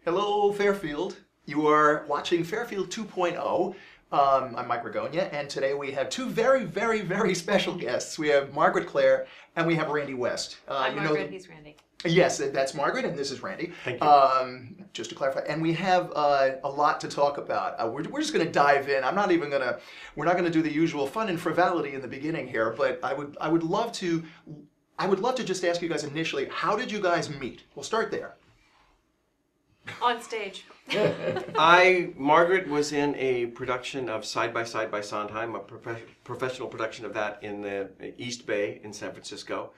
Hello, Fairfield. You are watching Fairfield 2.0. I'm Mike Ragonia, and today we have two very, very, very special guests. We have Margaret Clare, and we have Randy West. I'm Margaret, he's Randy. Yes, that's Margaret, and this is Randy. Thank you. Just to clarify, and we have a lot to talk about. We're just going to dive in. We're not going to do the usual fun and frivolity in the beginning here, but I would love to just ask you guys initially, how did you guys meet? We'll start there. On stage. Margaret was in a production of Side by Side by Sondheim, a professional production of that in the East Bay in San Francisco.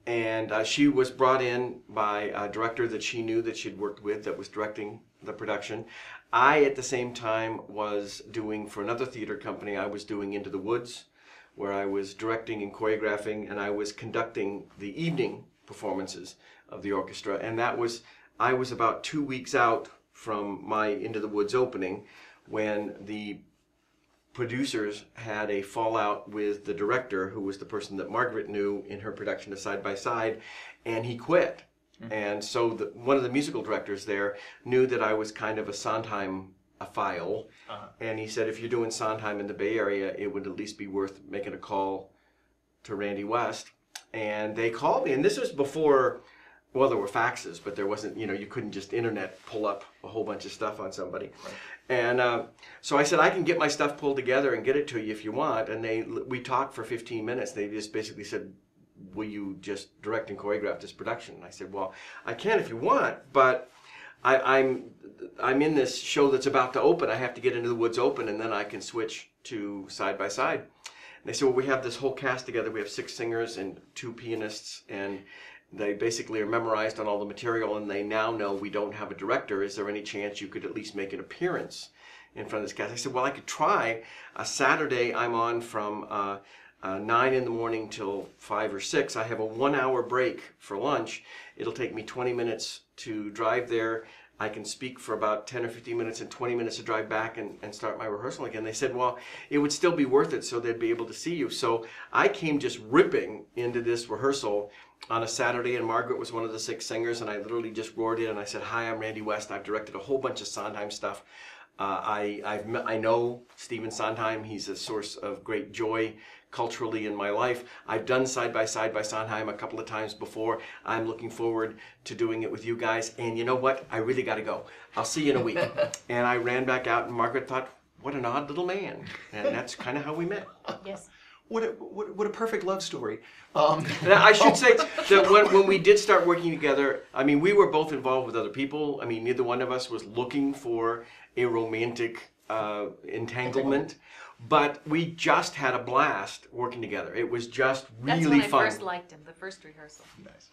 And she was brought in by a director that she knew that she'd worked with that was directing the production. I, at the same time, was doing, for another theater company, I was doing Into the Woods, where I was directing and choreographing, and I was conducting the evening performances of the orchestra. And I was about 2 weeks out from my Into the Woods opening when the producers had a fallout with the director, who was the person that Margaret knew in her production of Side by Side, and he quit. Mm-hmm. And so one of the musical directors there knew that I was kind of a Sondheim-ophile, and he said, if you're doing Sondheim in the Bay Area, it would at least be worth making a call to Randy West. And they called me, and this was before... Well, there were faxes, but there wasn't, you couldn't just internet pull up a whole bunch of stuff on somebody. Right. And so I said, I can get my stuff pulled together and get it to you if you want. And we talked for 15 minutes. They just basically said, will you just direct and choreograph this production? And I said, well, I can if you want, but I'm in this show that's about to open. I have to get Into the Woods open, and then I can switch to Side by Side. And they said, well, we have this whole cast together. We have 6 singers and 2 pianists, and they basically are memorized on all the material, and they now know we don't have a director. Is there any chance you could at least make an appearance in front of this cast? I said, well, I could try. Saturday, I'm on from 9 in the morning till 5 or 6. I have a 1-hour break for lunch. It'll take me 20 minutes to drive there. I can speak for about 10 or 15 minutes and 20 minutes to drive back and start my rehearsal again. They said, well, it would still be worth it, so they'd be able to see you. So I came just ripping into this rehearsal on a Saturday, and Margaret was one of the 6 singers, and I literally just roared in and I said, hi, I'm Randy West. I've directed a whole bunch of Sondheim stuff. I know Stephen Sondheim. He's a source of great joy culturally in my life. I've done Side by Side by Sondheim a couple of times before. I'm looking forward to doing it with you guys. And you know what? I really got to go. I'll see you in a week. And I ran back out, and Margaret thought, what an odd little man. And that's kind of how we met. Yes. What a perfect love story. I should say that when we did start working together, I mean, we were both involved with other people. I mean, neither one of us was looking for a romantic entanglement, but we just had a blast working together. It was just really fun. That's when I first liked him, the first rehearsal. Nice.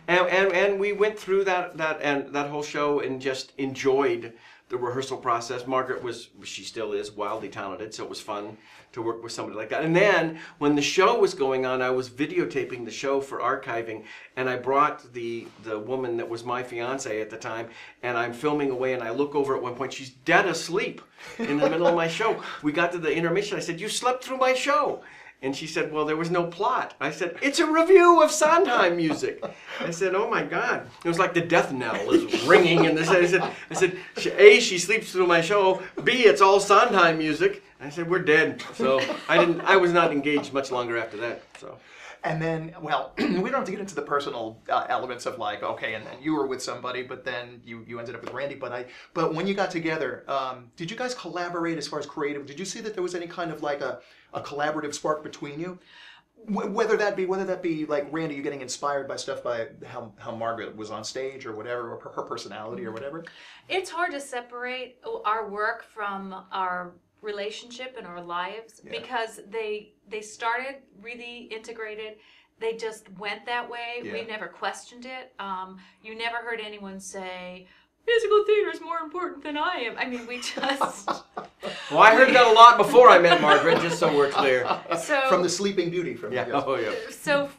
And we went through that whole show and just enjoyed the rehearsal process. Margaret she still is wildly talented, so it was fun to work with somebody like that. And then when the show was going on, I was videotaping the show for archiving, and I brought the woman that was my fiance at the time, and I'm filming away, and I look over at one point, she's dead asleep in the middle of my show. We got to the intermission, I said, you slept through my show. And she said, well, there was no plot. I said, it's a review of Sondheim music. I said, oh my God. It was like the death knell is ringing. And I said, A, she sleeps through my show. B, it's all Sondheim music. I said, we're dead. So I was not engaged much longer after that. So. And then, well, we don't have to get into the personal elements of like, okay, and then you were with somebody, but then you ended up with Randy. But when you got together, did you guys collaborate as far as creative? Did you see that there was any kind of like a collaborative spark between you? Whether that be like Randy, you getting inspired by stuff by how Margaret was on stage or whatever, or her personality or whatever? It's hard to separate our work from our relationship and our lives, because they started really integrated. They just went that way. Yeah. We never questioned it. You never heard anyone say, musical theater is more important than I am. I mean, we just... Well, I heard that a lot before I met Margaret, just so we're clear. So, from the Sleeping Beauty. Oh, yeah. So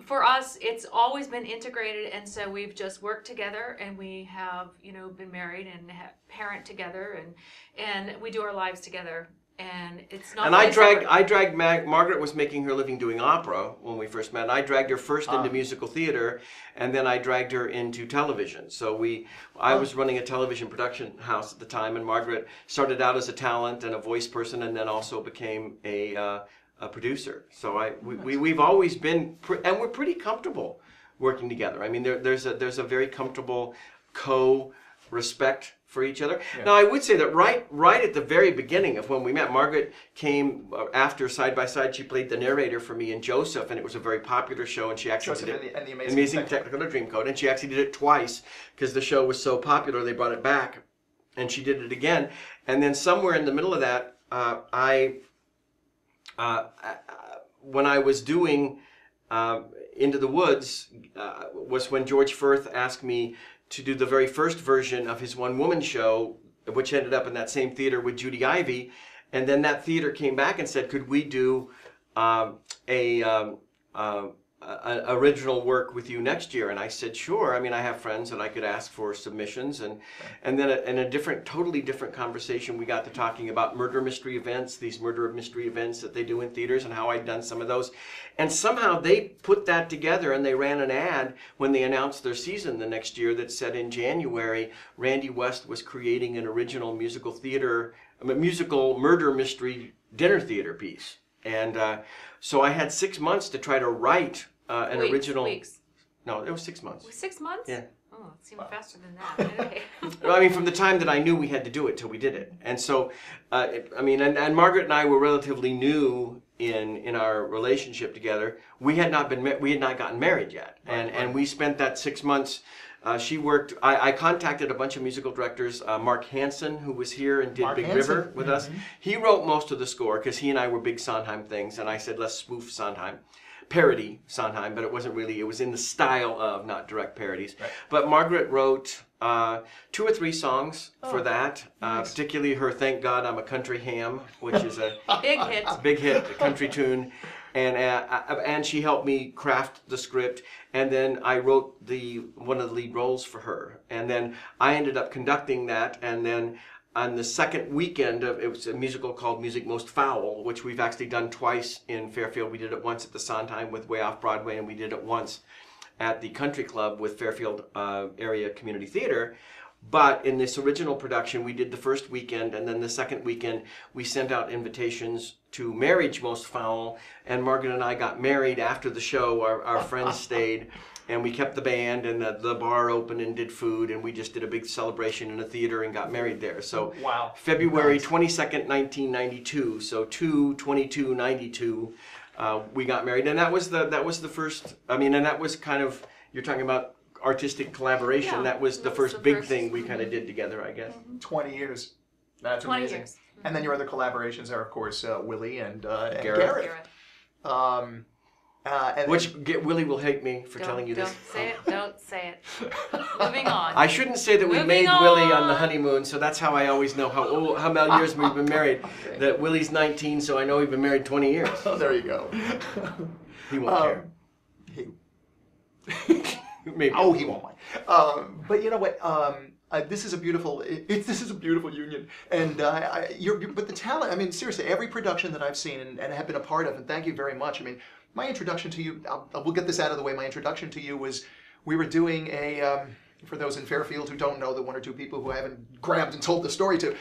for us, it's always been integrated, and so we've just worked together, and we have, been married and parent together, and we do our lives together and it's not. And really separate. I dragged Margaret was making her living doing opera when we first met. And I dragged her first into musical theater, and then I dragged her into television. So I was running a television production house at the time, and Margaret started out as a talent and a voice person, and then also became a producer. So we've always been, and we're pretty comfortable working together. I mean, there's a very comfortable respect for each other. Yeah. Now, I would say that right at the very beginning of when we met, Margaret came after Side by Side. She played the narrator for me in Joseph, and it was a very popular show. And she actually did it, and the Amazing Technicolor Dreamcoat, and she actually did it twice because the show was so popular. They brought it back, and she did it again. And then somewhere in the middle of that, when I was doing Into the Woods, was when George Firth asked me to do the very first version of his one-woman show, which ended up in that same theater with Judy Ivey. And then that theater came back and said, could we do original work with you next year? And I said, sure. I mean, I have friends that I could ask for submissions. And then in a totally different conversation, we got to talking about murder mystery events, these murder mystery events that they do in theaters, and how I'd done some of those. And somehow they put that together, and they ran an ad when they announced their season the next year that said in January, Randy West was creating an original musical murder mystery dinner theater piece. And so I had 6 months to try to write an original. Weeks. No, it was 6 months. 6 months? Yeah. Oh, it seemed faster than that. Okay. I mean, from the time that I knew we had to do it till we did it. And so, and Margaret and I were relatively new in our relationship together. We had not gotten married yet, and we spent that 6 months. She worked. I contacted a bunch of musical directors. Mark Hansen, who was here and did Big River with us. He wrote most of the score because he and I were big Sondheim things, and I said let's spoof Sondheim, parody Sondheim, but it wasn't really. It was in the style of, not direct parodies. Right. But Margaret wrote 2 or 3 songs for that, nice. Particularly her "Thank God I'm a Country Ham," which is a big hit, a country tune. And she helped me craft the script, and then I wrote one of the lead roles for her, and then I ended up conducting that. And then on the second weekend it was a musical called Music Most Foul, which we've actually done twice in Fairfield. We did it once at the Sondheim with Way Off Broadway, and we did it once at the Country Club with Fairfield Area Community Theater. But in this original production, we did the first weekend, and then the second weekend, we sent out invitations to Marriage Most Foul, and Margaret and I got married after the show. Our friends stayed, and we kept the band, and the bar open and did food, and we just did a big celebration in a theater and got married there. So wow. February 22nd, 1992, so 2/22/92, we got married, and that was the first, and that was kind of, you're talking about artistic collaboration. Yeah, that was the first big thing we kind of did together, I guess. 20 years. That's 20 amazing. Years. And then your other collaborations are, of course, Willie and Gareth. Which Willie will hate me for telling you this. Don't say it. Moving on. I shouldn't say that we made Willie on the honeymoon, so that's how I always know how many years we've been married. Okay. That Willie's 19, so I know we've been married 20 years. Oh, there you go. He won't care. Maybe. Oh, he won't mind. But you know what? This is a beautiful. This is a beautiful union, and but the talent. I mean, seriously, every production that I've seen and have been a part of, and thank you very much. I mean, my introduction to you. We'll get this out of the way. My introduction to you was we were doing a. For those in Fairfield who don't know, the 1 or 2 people who I haven't grabbed and told the story to,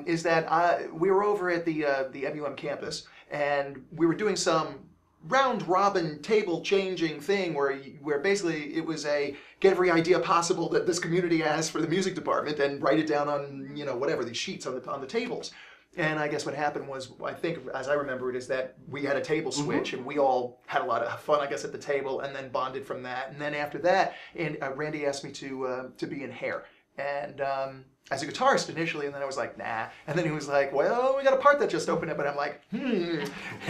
is that we were over at the MUM campus, and we were doing some round robin table changing thing where basically it was a get every idea possible that this community has for the music department and write it down on whatever these sheets on the tables. And I guess what happened was, I think as I remember it, is that we had a table switch and we all had a lot of fun, I guess, at the table, and then bonded from that. And then after that, and Randy asked me to be in Hair. And as a guitarist initially, and then I was like, nah. And then he was like, well, we got a part that just opened up, and I'm like,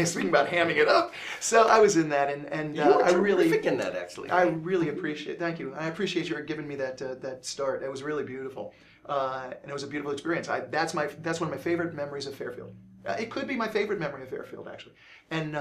speaking about hamming it up. So I was in that, and you were I really terrific in that, actually. I really appreciate. Thank you. I appreciate you giving me that start. It was really beautiful, and it was a beautiful experience. That's one of my favorite memories of Fairfield. It could be my favorite memory of Fairfield, actually. And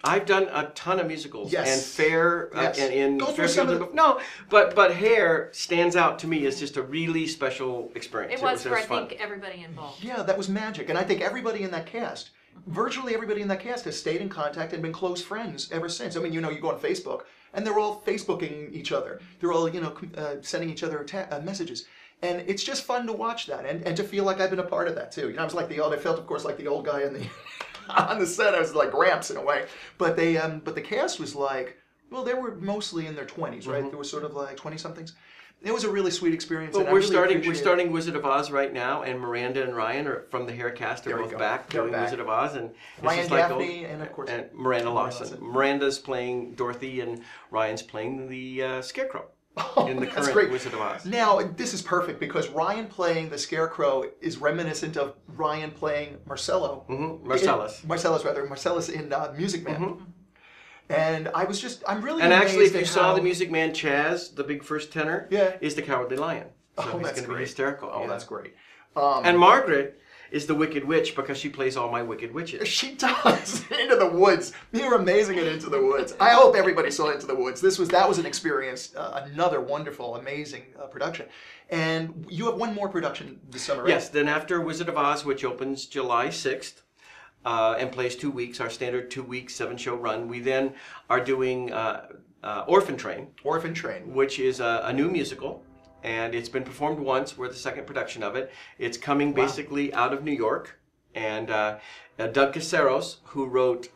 I've done a ton of musicals, Yes. and Fair, Yes. and in Go through Fairfield. some of the- No, but Hair stands out to me as just a really special experience. It was for, I fun. think, everybody involved. Yeah, that was magic. And I think everybody in that cast, virtually everybody in that cast has stayed in contact and been close friends ever since. I mean, you know, you go on Facebook and they're all Facebooking each other. They're all, you know, sending each other messages. And it's just fun to watch that and to feel like I've been a part of that too. You know, I was like I felt, of course, like the old guy in the on the set. I was like Gramps in a way. But the cast was like, well, they were mostly in their 20s, right? They were sort of like 20-somethings. It was a really sweet experience. But and I we're really starting appreciate Wizard of Oz right now, and Miranda and Ryan are from the Hair cast. They're There you both go. back They're doing back. Wizard of Oz, and it's Ryan just like Gaffney and of course Miranda Lawson. Lawson. Miranda's playing Dorothy, and Ryan's playing the Scarecrow in the That's current great. Wizard of Oz. Now, this is perfect because Ryan playing the Scarecrow is reminiscent of Ryan playing Marcello. Marcellus. Marcellus in Music Man. And I'm really And actually, if amazed you at saw how- the Music Man, Chaz, the big first tenor, Yeah. is the Cowardly Lion. So Oh, he's that's going to be great. hysterical. Oh, yeah. that's great. And Margaret is the Wicked Witch because she plays all my Wicked Witches. She does Into the Woods. You're amazing at Into the Woods. I hope everybody saw Into the Woods. That was an experience, another wonderful, amazing production. And you have one more production this summer, right? Yes, then after Wizard of Oz, which opens July 6th, and plays 2 weeks, our standard 2-week, 7-show run, we then are doing Orphan Train, Orphan Train. which is a new musical, and it's been performed once. We're the second production of it. It's coming basically out of New York, and Doug Caceros, who wrote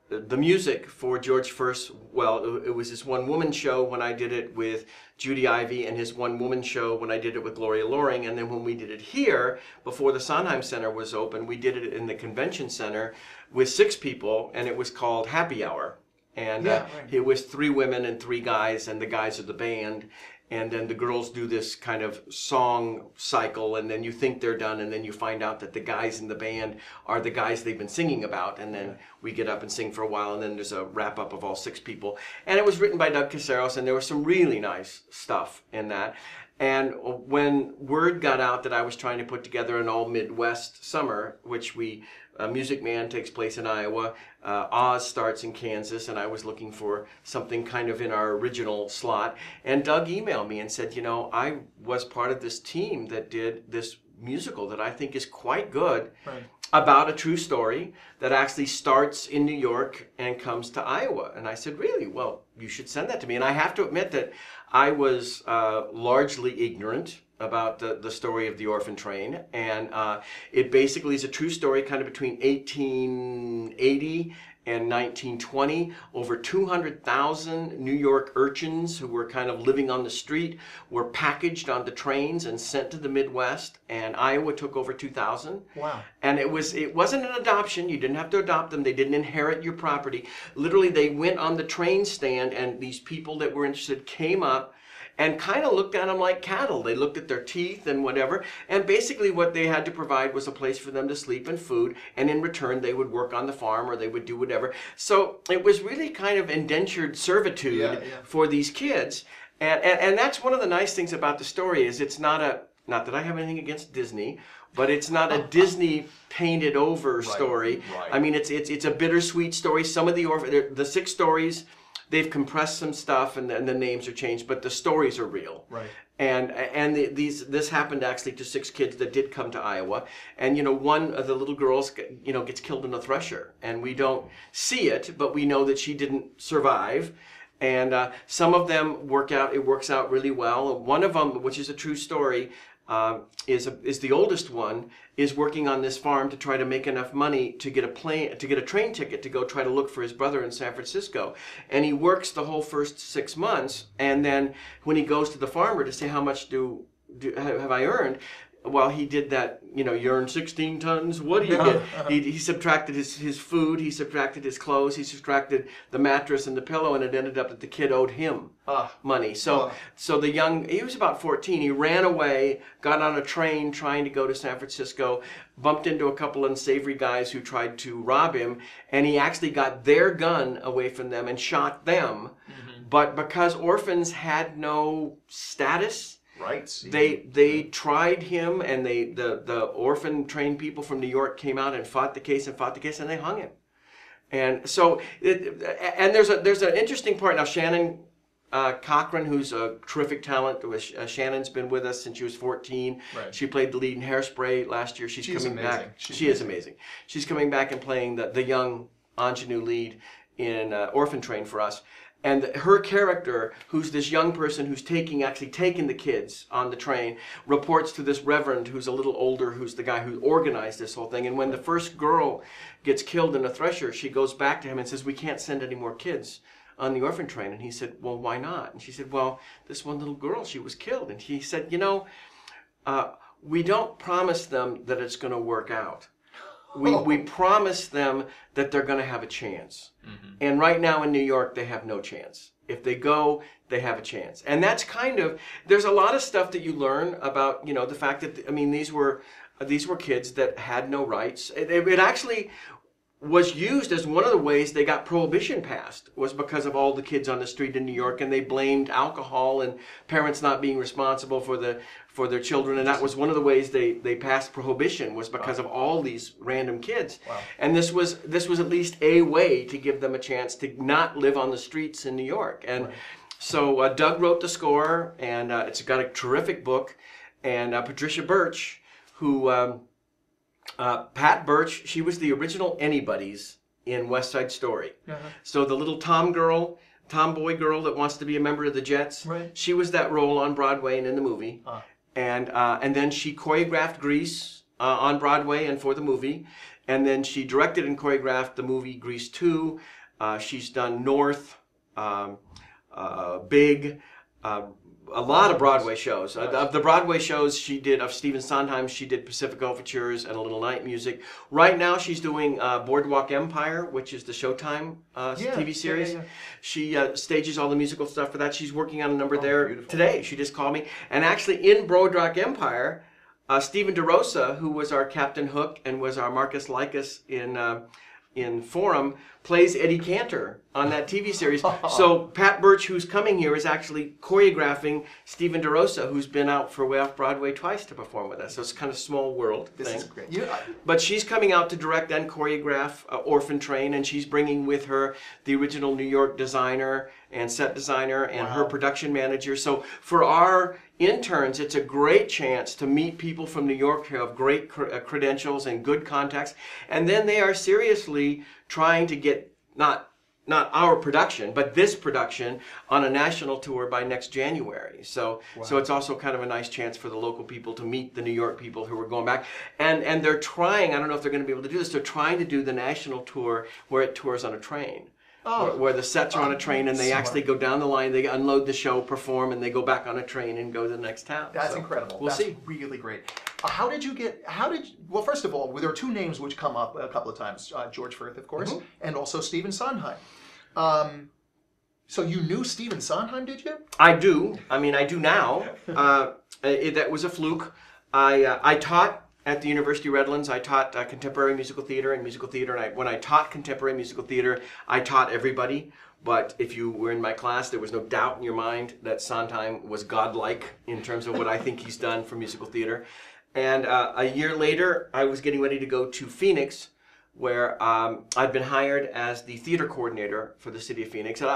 the music for George First, well, it was his one-woman show when I did it with Judy Ivey, and his one-woman show when I did it with Gloria Loring, and then when we did it here, before the Sondheim Center was open, we did it in the Convention Center with 6 people, and it was called Happy Hour. And Yeah, right. it was 3 women and 3 guys, and the guys are the band. And then the girls do this kind of song cycle, and then you think they're done, and then you find out that the guys in the band are the guys they've been singing about. And then we get up and sing for a while, and then there's a wrap-up of all 6 people. And it was written by Doug Caceros, and there was some really nice stuff in that. And when word got out that I was trying to put together an all-Midwest summer, which Music Man takes place in Iowa, Oz starts in Kansas, and I was looking for something kind of in our original slot. And Doug emailed me and said, you know, I was part of this team that did this musical that I think is quite good, Right. about a true story that actually starts in New York and comes to Iowa. And I said, really? Well, you should send that to me. And I have to admit that I was largely ignorant about the story of the Orphan Train. And it basically is a true story kind of between 1880 and 1920. Over 200,000 New York urchins who were kind of living on the street were packaged onto trains and sent to the Midwest, and Iowa took over 2,000. Wow. And it wasn't an adoption. You didn't have to adopt them. They didn't inherit your property. Literally, they went on the train stand, and these people that were interested came up and kind of looked at them like cattle. They looked at their teeth and whatever, and basically what they had to provide was a place for them to sleep and food, and in return they would work on the farm or they would do whatever. So it was really kind of indentured servitude Yeah. for these kids, and that's one of the nice things about the story is it's not that I have anything against Disney, but it's not a Disney painted over story. right. I mean, it's a bittersweet story. Some of the 6 stories, they've compressed some stuff and the names are changed, but the stories are real. Right. And this happened actually to 6 kids that did come to Iowa, and one of the little girls gets killed in a thresher, and we don't see it, but we know that she didn't survive. And some of them works out really well. One of them, which is a true story, is the oldest one, is working on this farm to try to make enough money to get a train ticket to go try to look for his brother in San Francisco. And he works the whole first 6 months, and then when he goes to the farmer to say how much have I earned, well, he did that, you earn 16 tons, what do you get? He subtracted his food, he subtracted his clothes, he subtracted the mattress and the pillow, and it ended up that the kid owed him money. So he was about 14, he ran away, got on a train trying to go to San Francisco, bumped into a couple of unsavory guys who tried to rob him, and he actually got their gun away from them and shot them. Mm-hmm. But because orphans had no status, Right. they tried him, and the orphan trained people from New York came out and fought the case, and they hung him. And so, and there's an interesting part now. Shannon Cochran, who's a terrific talent. Shannon's been with us since she was 14. Right. She played the lead in Hairspray last year. She's coming amazing. back. She is amazing. She's coming back and playing the young ingenue lead in Orphan Train for us. And her character, who's this young person who's actually taking the kids on the train, reports to this reverend who's a little older, who's the guy who organized this whole thing. And when the first girl gets killed in a thresher, she goes back to him and says, "We can't send any more kids on the orphan train." And he said, "Well, why not?" And she said, "Well, this one little girl, she was killed." And he said, "We don't promise them that it's going to work out. We promise them that they're going to have a chance." Mm-hmm. And right now in New York, they have no chance. If they go, they have a chance. And that's there's a lot of stuff that you learn about, the fact that, these were kids that had no rights. It actually was used as one of the ways they got prohibition passed, was because of all the kids on the street in New York, and they blamed alcohol and parents not being responsible for their children, and that was one of the ways they passed prohibition, was because of all these random kids. Wow. And this was at least a way to give them a chance to not live on the streets in New York. And right. So Doug wrote the score, and it's got a terrific book, and Patricia Birch, who Pat Birch, she was the original Anybody's in West Side Story. Uh-huh. So the little tomboy girl that wants to be a member of the Jets, right. She was that role on Broadway and in the movie. And then she choreographed Grease on Broadway and for the movie. And then she directed and choreographed the movie Grease 2. She's done North, Big, a lot of Broadway shows. Of the Broadway shows she did, of Stephen Sondheim, she did Pacific Overtures and A Little Night Music. Right now she's doing Boardwalk Empire, which is the Showtime TV series. Yeah. She stages all the musical stuff for that. She's working on a number there beautiful. Today. She just called me. And actually in Boardwalk Empire, Stephen DeRosa, who was our Captain Hook and was our Marcus Lycus in Forum, plays Eddie Cantor on that TV series. So Pat Birch, who's coming here, is actually choreographing Stephen DeRosa, who's been out for Way Off Broadway twice to perform with us. So it's kind of small world thing. This is great. Yeah. But she's coming out to direct and choreograph Orphan Train, and she's bringing with her the original New York designer and set designer and her production manager. So for our interns, it's a great chance to meet people from New York who have great credentials and good contacts, and then they are seriously trying to get not our production, but this production on a national tour by next January. So so it's also kind of a nice chance for the local people to meet the New York people who are going back. And they're trying, I don't know if they're going to be able to do this, they're trying to do the national tour where it tours on a train. Where the sets are on a train and they actually go down the line, they unload the show, perform, and they go back on a train and go to the next town. That's incredible. We'll see. Really great. Well, first of all, there are two names which come up a couple of times. George Firth, of course, and also Stephen Sondheim. So you knew Stephen Sondheim, did you? I do. I do now. That was a fluke. I taught at the University of Redlands. I taught contemporary musical theater and musical theater. And when I taught contemporary musical theater, I taught everybody. But if you were in my class, there was no doubt in your mind that Sondheim was godlike in terms of what I think he's done for musical theater. And a year later, I was getting ready to go to Phoenix, where I'd been hired as the theater coordinator for the city of Phoenix. And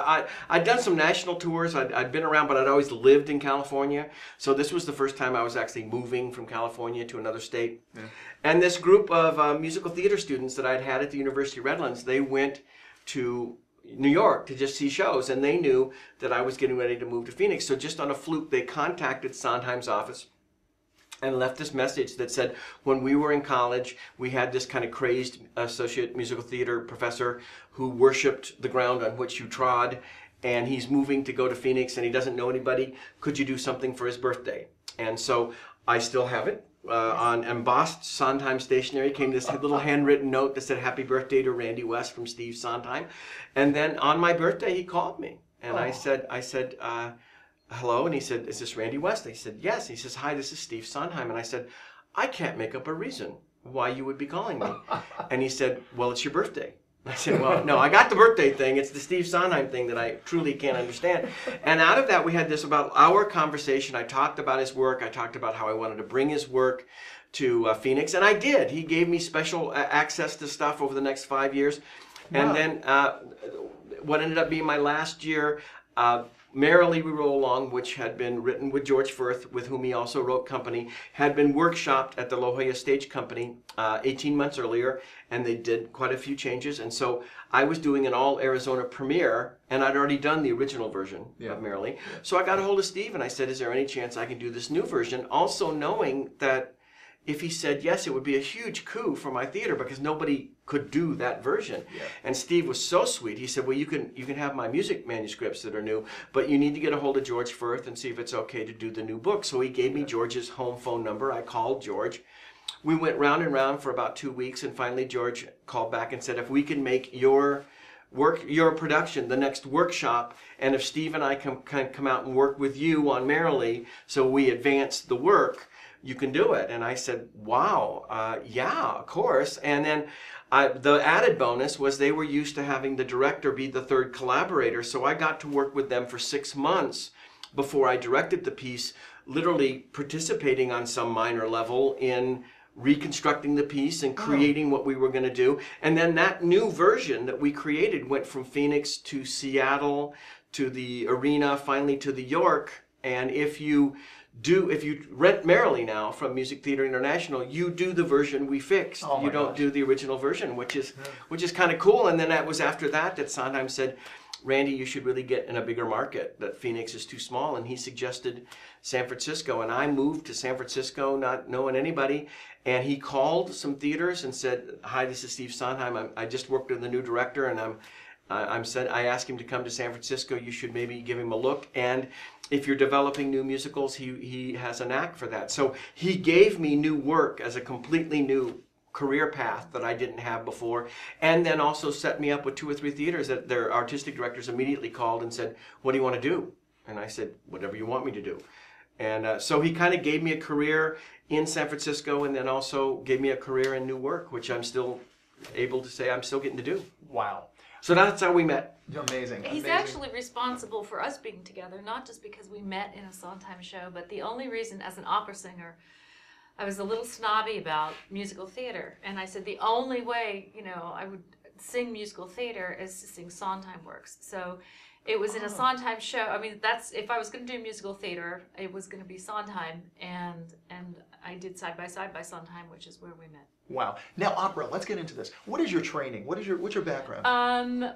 I'd done some national tours. I'd been around, but I'd always lived in California. So this was the first time I was actually moving from California to another state. Yeah. And this group of musical theater students that I'd had at the University of Redlands, they went to New York to just see shows, and they knew that I was getting ready to move to Phoenix. So just on a fluke, they contacted Sondheim's office and left this message that said, when we were in college, we had this kind of crazed associate musical theater professor who worshipped the ground on which you trod, and he's moving to go to Phoenix and he doesn't know anybody. Could you do something for his birthday? And so I still have it. On embossed Sondheim stationery came this little handwritten note that said, "Happy birthday to Randy West from Steve Sondheim." And then on my birthday, he called me. And I said, hello, and he said, "Is this Randy West?" I said, "Yes." He says, "Hi, this is Steve Sondheim." And I said, "I can't make up a reason why you would be calling me." And he said, "Well, it's your birthday." I said, "Well, no, I got the birthday thing. It's the Steve Sondheim thing that I truly can't understand." And out of that, we had this about hour conversation. I talked about his work. I talked about how I wanted to bring his work to Phoenix, and I did. He gave me special access to stuff over the next 5 years. And Wow. then what ended up being my last year, Merrily We Roll Along, which had been written with George Firth, with whom he also wrote Company, had been workshopped at the La Jolla Stage Company 18 months earlier, and they did quite a few changes. And so I was doing an all Arizona premiere, and I'd already done the original version of Merrily. So I got a hold of Steve and I said, is there any chance I can do this new version? Also knowing that if he said yes, it would be a huge coup for my theater because nobody could do that version. Yeah. And Steve was so sweet. He said, well, you can have my music manuscripts that are new, but you need to get a hold of George Firth and see if it's okay to do the new book. So he gave me George's home phone number. I called George. We went round and round for about 2 weeks, and finally George called back and said, if we can make your production the next workshop, and if Steve and I can come out and work with you on Merrily so we advance the work, you can do it. And I said, wow, yeah, of course. And then the added bonus was they were used to having the director be the third collaborator, so I got to work with them for 6 months before I directed the piece, literally participating on some minor level in reconstructing the piece and creating what we were going to do. And then that new version that we created went from Phoenix to Seattle to the Arena, finally to the York. And if you rent Merrily now from Music Theater International, you do the version we fixed. Oh my you don't gosh. do the original version, which is kind of cool. And then that was after that Sondheim said, Randy, you should really get in a bigger market, that Phoenix is too small. And he suggested San Francisco. And I moved to San Francisco not knowing anybody. And he called some theaters and said, hi, this is Steve Sondheim. I just worked with the new director, and I asked him to come to San Francisco. You should maybe give him a look. And if you're developing new musicals, he has a knack for that. So he gave me new work as a completely new career path that I didn't have before, and then also set me up with 2 or 3 theaters that their artistic directors immediately called and said, what do you want to do? And I said, whatever you want me to do. And so he kind of gave me a career in San Francisco, and then also gave me a career in new work, which I'm still able to say I'm still getting to do. Wow. So that's how we met. Amazing. He's amazing. actually responsible for us being together, not just because we met in a Sondheim show, but the only reason, as an opera singer, I was a little snobby about musical theater. And I said the only way, I would sing musical theater is to sing Sondheim works. So it was in a Sondheim show. I mean, if I was going to do musical theater, it was going to be Sondheim. And I did Side by Side by Sondheim, which is where we met. Wow. Now opera. Let's get into this. What is your training? What's your background?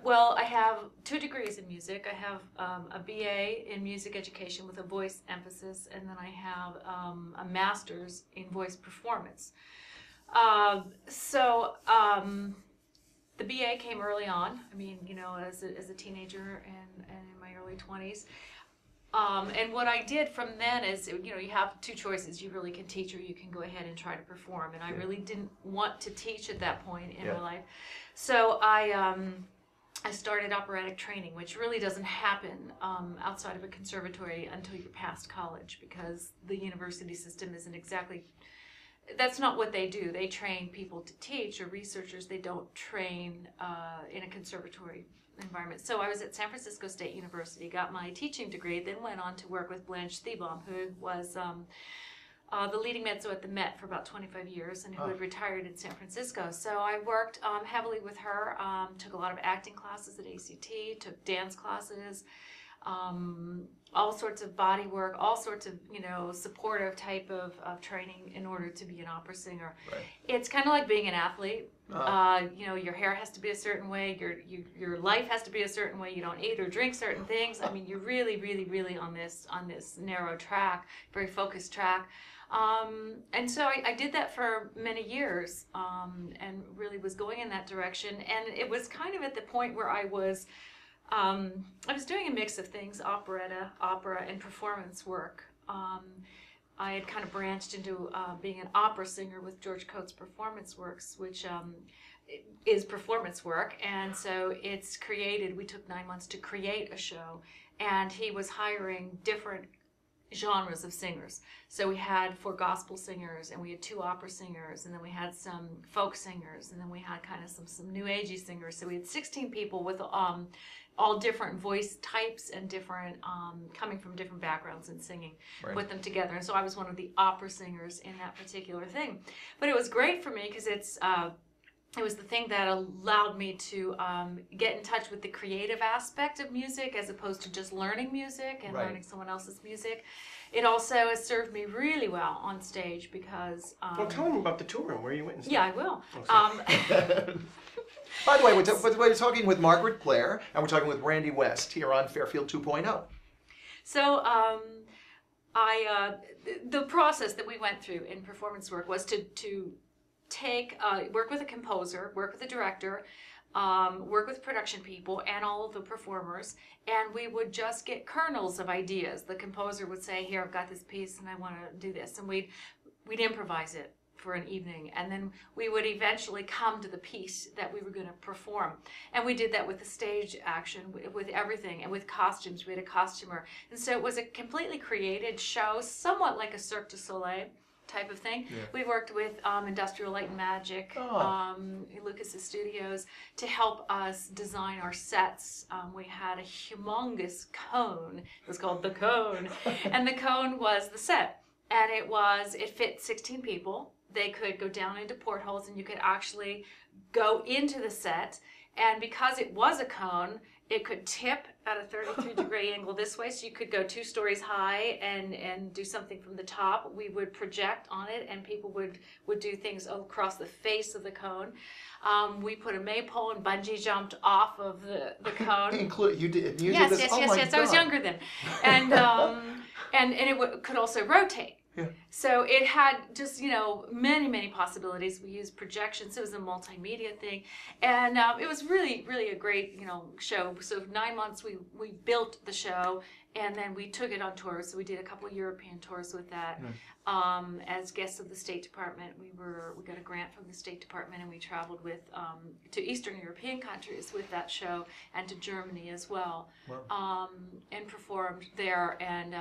Well, I have 2 degrees in music. I have a BA in music education with a voice emphasis, and then I have a master's in voice performance. The BA came early on. I mean, as a teenager and in my early 20s. And what I did from then is, you have 2 choices. You really can teach, or you can go ahead and try to perform. And I really didn't want to teach at that point in my life. So I started operatic training, which really doesn't happen outside of a conservatory until you're past college, because the university system isn't exactly, that's not what they do. They train people to teach, or researchers. They don't train in a conservatory environment. So I was at San Francisco State University, got my teaching degree, then went on to work with Blanche Thiebaum, who was the leading mezzo at the Met for about 25 years, and who had retired in San Francisco. So I worked heavily with her, took a lot of acting classes at ACT, took dance classes, all sorts of body work, all sorts of, supportive type of training in order to be an opera singer. Right. It's kind of like being an athlete. Your hair has to be a certain way, your life has to be a certain way, you don't eat or drink certain things. I mean, you're really, really, really on this narrow track, very focused track. And so I did that for many years, and really was going in that direction. And it was kind of at the point where I was doing a mix of things: operetta, opera, and performance work. I had kind of branched into being an opera singer with George Coates Performance Works, which is performance work. And so it's created, we took 9 months to create a show, and he was hiring different genres of singers. So we had 4 gospel singers, and we had 2 opera singers, and then we had some folk singers, and then we had kind of some new agey singers. So we had 16 people with all different voice types and different coming from different backgrounds and singing. Right. Put them together. And so I was one of the opera singers in that particular thing. But it was great for me because it's it was the thing that allowed me to get in touch with the creative aspect of music as opposed to just learning music and Right. learning someone else's music. It also has served me really well on stage because... Well, tell them about the tour and where you went and stuff. yeah, I will. By the way, we're talking with Margaret Blair, and we're talking with Randy West here on Fairfield 2.0. So the process that we went through in performance work was to take work with a composer, work with a director, work with production people and all of the performers, and we would just get kernels of ideas. The composer would say, "Here, I've got this piece, and I want to do this," and we'd improvise it for an evening, and then we would eventually come to the piece that we were going to perform. And we did that with the stage action, with everything, and with costumes. We had a costumer, and so it was a completely created show, somewhat like a Cirque du Soleil type of thing. Yeah. We worked with Industrial Light and Magic, Lucas's studios, to help us design our sets. We had a humongous cone. It was called the Cone, and the cone was the set, and it fit 16 people. They could go down into portholes, and you could actually go into the set. And because it was a cone, it could tip at a 33-degree angle this way, so you could go 2 stories high and do something from the top. We would project on it, and people would do things across the face of the cone. We put a maypole and bungee jumped off of the cone. You did. You Yes, did this? yes, Oh yes, my yes. I was God. younger then, and it could also rotate. Yeah. So it had just, many possibilities. We used projections. It was a multimedia thing. And it was really, really a great, show. So 9 months we built the show, and then we took it on tour. So we did a couple of European tours with that. As guests of the State Department, we got a grant from the State Department, and we traveled to Eastern European countries with that show, and to Germany as well. Wow. And performed there. And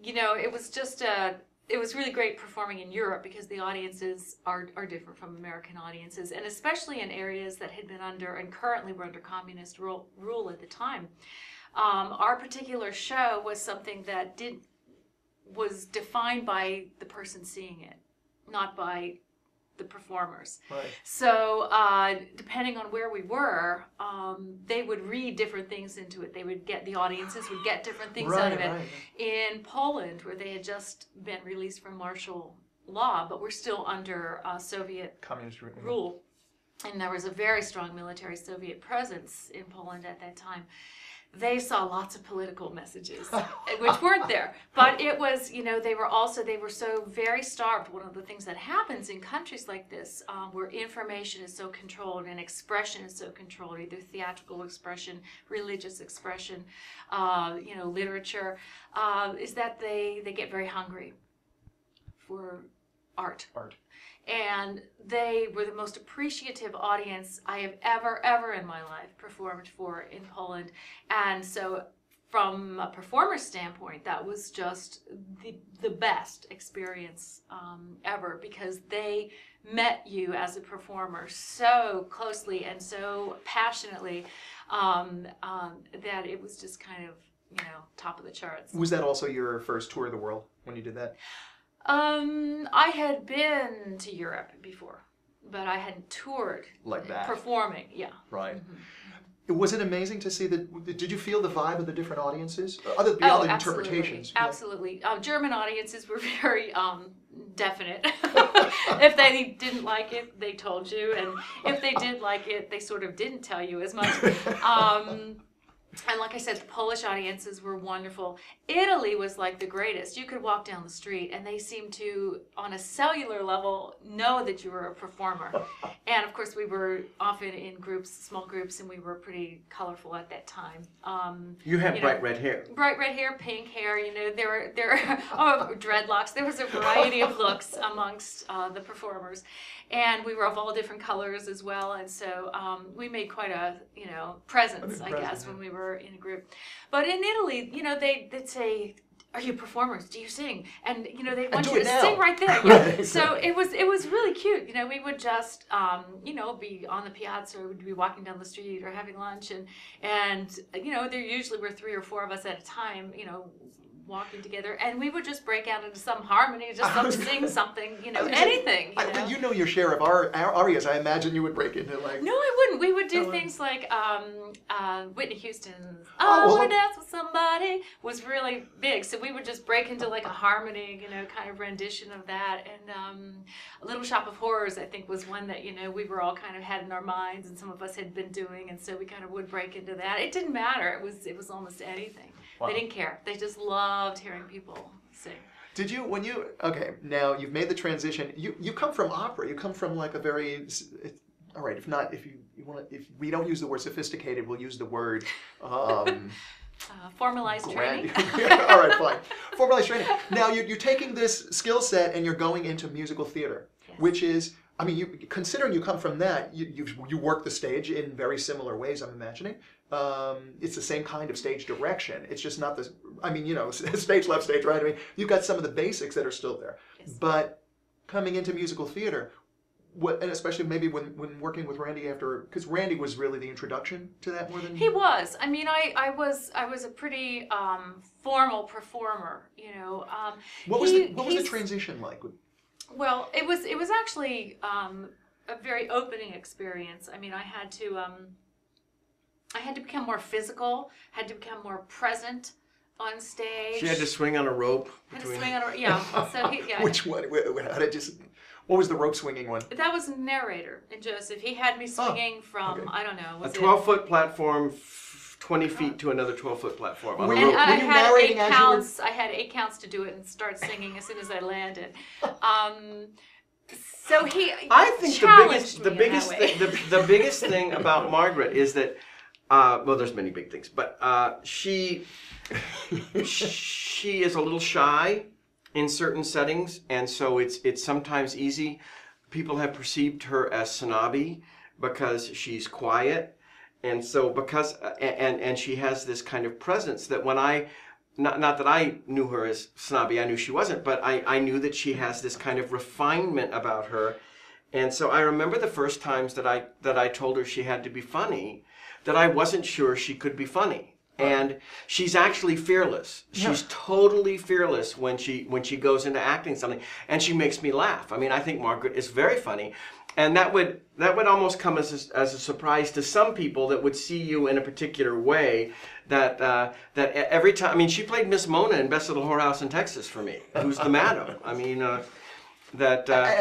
it was just it was really great performing in Europe because the audiences are different from American audiences, and especially in areas that had been under and currently were under communist rule at the time. Our particular show was something that was defined by the person seeing it, not by the performers. Right. So depending on where we were, they would read different things into it. The audiences would get different things out of it. Right. In Poland, where they had just been released from martial law, but were still under Soviet Communist rule, and there was a very strong military Soviet presence in Poland at that time. They saw lots of political messages, which weren't there. But it was, they were so very starved. One of the things that happens in countries like this, where information is so controlled and expression is so controlled, either theatrical expression, religious expression, literature, is that they get very hungry for art. And they were the most appreciative audience I have ever in my life performed for in Poland. And so from a performer standpoint, that was just the best experience ever, because they met you as a performer so closely and so passionately that it was just kind of, top of the charts. Was that also your first tour of the world when you did that? I had been to Europe before, but I hadn't toured Like that. performing. Yeah. Right. Mm-hmm. Was it amazing to see did you feel the vibe of the different audiences? Beyond the interpretations. Absolutely. German audiences were very definite. If they didn't like it, they told you. And if they did like it, they sort of didn't tell you as much. And like I said, the Polish audiences were wonderful. Italy was like the greatest. You could walk down the street and they seemed to, on a cellular level, know that you were a performer. And of course, we were often in groups, small groups, and we were pretty colorful at that time. You had bright red hair. Bright red hair, pink hair, there were dreadlocks. There was a variety of looks amongst the performers. And we were of all different colors as well. And so we made quite a, presence, I guess, when we were in a group. But in Italy, they'd say, "Are you performers? Do you sing?" And they want you to sing right there. Yeah. So it was really cute. We would just be on the piazza, or we'd be walking down the street or having lunch, and there usually were 3 or 4 of us at a time, walking together, and we would just break out into some harmony, just sing something, anything. But you know your share of our arias. I imagine you would break into like. No, I wouldn't. We would do things like Whitney Houston's "I well, Want to Dance with Somebody" was really big, so we would just break into like a harmony, kind of rendition of that. And "Little Shop of Horrors," I think, was one that we were all kind of had in our minds, and some of us had been doing, and so we kind of would break into that. It didn't matter. It was almost anything. Wow. They didn't care. They just loved hearing people sing. Did you, now you've made the transition, you come from opera, you come from like a very, all right, if we don't use the word sophisticated, we'll use the word, Formalized training. All right, fine. Formalized training. Now you're taking this skill set and you're going into musical theater, Yes. which is, considering you come from that, you work the stage in very similar ways, I'm imagining. It's the same kind of stage direction. It's just not stage left, stage right. You've got some of the basics that are still there. Yes. But coming into musical theater, and especially maybe when working with Randy because Randy was really the introduction to that more than... He was. I was a pretty formal performer, What was the transition like? Well, it was actually a very opening experience. I had to become more physical, had to become more present on stage. She had to swing on a rope. So Which one? What was the rope swinging one? That was narrator in Joseph. He had me swinging from, okay. I don't know. A 12-foot platform, 20 feet to another 12-foot platform on a Were rope. you I had narrating 8 as you were- counts. I had 8 counts to do it and start singing as soon as I landed. So he I think challenged the me biggest in that way. thing, the biggest thing about Margaret is that there's many big things, but she is a little shy in certain settings, and so it's sometimes easy. People have perceived her as snobby because she's quiet, and so and she has this kind of presence that when not that I knew her as snobby, I knew she wasn't, but I knew that she has this kind of refinement about her. And so I remember the first times that I told her she had to be funny, that I wasn't sure she could be funny. And she's actually fearless. She's totally fearless when she goes into acting something, and she makes me laugh. I think Margaret is very funny. And that would almost come as a surprise to some people that would see you in a particular way. That every time, she played Miss Mona in Best Little Whorehouse in Texas for me. Who's the madam? And